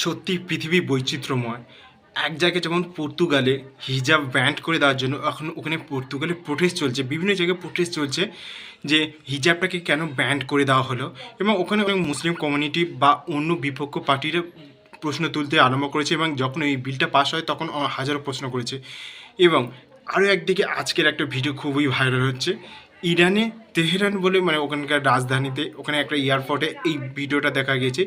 সত্যি পৃথিবী বৈচিত্র্যময়। এক জায়গায় যেমন পর্তুগালে হিজাব ব্যান্ড করে দেওয়ার জন্য এখন ওখানে পর্তুগালে প্রোটেস্ট চলছে, বিভিন্ন জায়গায় প্রোটেস্ট চলছে যে হিজাবটাকে কেন ব্যান্ড করে দেওয়া হলো। এবং ওখানে অনেক মুসলিম কমিউনিটি বা অন্য বিপক্ষ পার্টিরা প্রশ্ন তুলতে আরম্ভ করেছে, এবং যখন এই বিলটা পাস হয় তখন হাজারো প্রশ্ন করেছে। এবং আরও একদিকে আজকের একটা ভিডিও খুবই ভাইরাল হচ্ছে ইরানে, তেহরান বলে মানে ওখানকার রাজধানীতে, ওখানে একটা এয়ারপোর্টে এই ভিডিওটা দেখা গিয়েছে,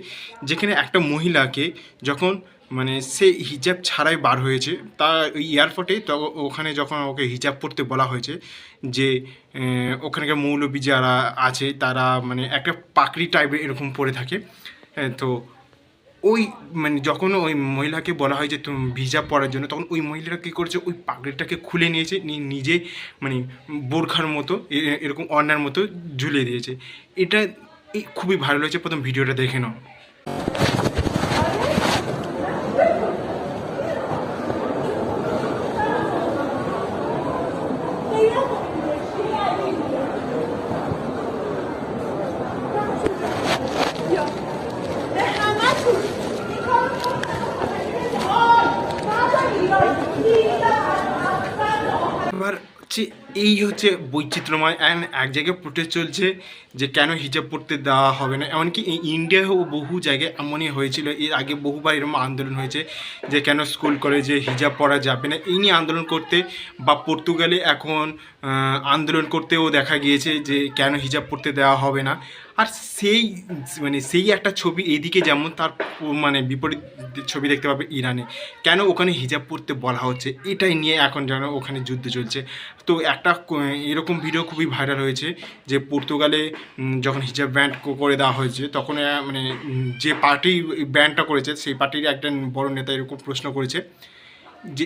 যেখানে একটা মহিলাকে যখন মানে সে হিজাব ছাড়াই বার হয়েছে, তা ওই এয়ারপোর্টে তো ওখানে যখন ওকে হিজাব পরতে বলা হয়েছে, যে ওখানকার মৌলবি যারা আছে তারা মানে একটা পাকড়ি টাইপের এরকম পরে থাকে। তো ওই মানে যখন ওই মহিলাকে বলা হয় যে তুমি ভিজা পরার জন্য, তখন ওই মহিলাটা কী করেছে, ওই পাগড়িটাকে খুলে নিয়েছে, নিজে মানে বোরখার মতো এরকম অন্যার মতো ঝুলিয়ে দিয়েছে। এটা এই খুবই ভালো হয়েছে, প্রথম ভিডিওটা দেখে নাও। এবার হচ্ছে এই হচ্ছে বৈচিত্র্যময় অ্যান্ড এক জায়গায় প্রোটেস্ট চলছে যে কেন হিজাব পড়তে দেওয়া হবে না। এমনকি ইন্ডিয়াও বহু জায়গায় এমনই হয়েছিল, এর আগে বহুবার এরকম আন্দোলন হয়েছে যে কেন স্কুল কলেজে হিজাব পরা যাবে না, এই নিয়ে আন্দোলন করতে, বা পর্তুগালে এখন আন্দোলন করতেও দেখা গিয়েছে যে কেন হিজাব পড়তে দেওয়া হবে না। আর সেই মানে সেই একটা ছবি এইদিকে যেমন, তার মানে বিপরীত ছবি দেখতে পাবে ইরানে, কেন ওখানে হিজাব পরতে বলা হচ্ছে, এটাই নিয়ে এখন যেন ওখানে যুদ্ধ চলছে। তো একটা এরকম ভিডিও খুবই ভাইরাল হয়েছে যে পর্তুগালে যখন হিজাব ব্যান্ড করে দেওয়া হয়েছে, তখন মানে যে পার্টি ব্যান্ডটা করেছে সেই পার্টির একটা বড় নেতা এরকম প্রশ্ন করেছে যে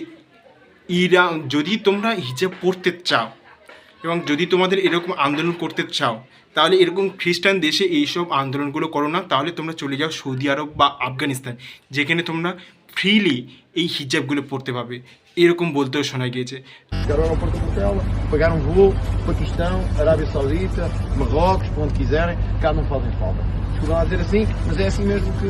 ইরান, যদি তোমরা হিজাব পরতে চাও এবং যদি তোমাদের এরকম আন্দোলন করতে চাও, তাহলে এরকম খ্রিস্টান দেশে এইসব আন্দোলনগুলো করো না, তাহলে তোমরা চলে যাও সৌদি আরব বা আফগানিস্তান, যেখানে তোমরা ফ্রিলি এই হিজাবগুলো পড়তে পাবে, এরকম বলতেও শোনা গিয়েছে। Chegaram ao aeroporto do hotel, pegaram voo, Paquistão, Arábia Saudita, Marrocos, onde quiserem, cá não fazem falta. Escusaram a dizer assim, mas é assim mesmo que...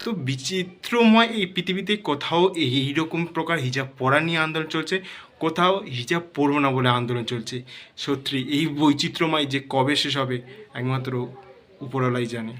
তো বিচিত্রময় এই পৃথিবীতে কোথাও এইরকম প্রকার হিজাব পরা নিয়ে আন্দোলন চলছে, কোথাও হিজাব পরবো না বলে আন্দোলন চলছে। সত্যি এই বৈচিত্র্যময় যে কবে শেষ হবে একমাত্র উপরওয়ালাই জানে।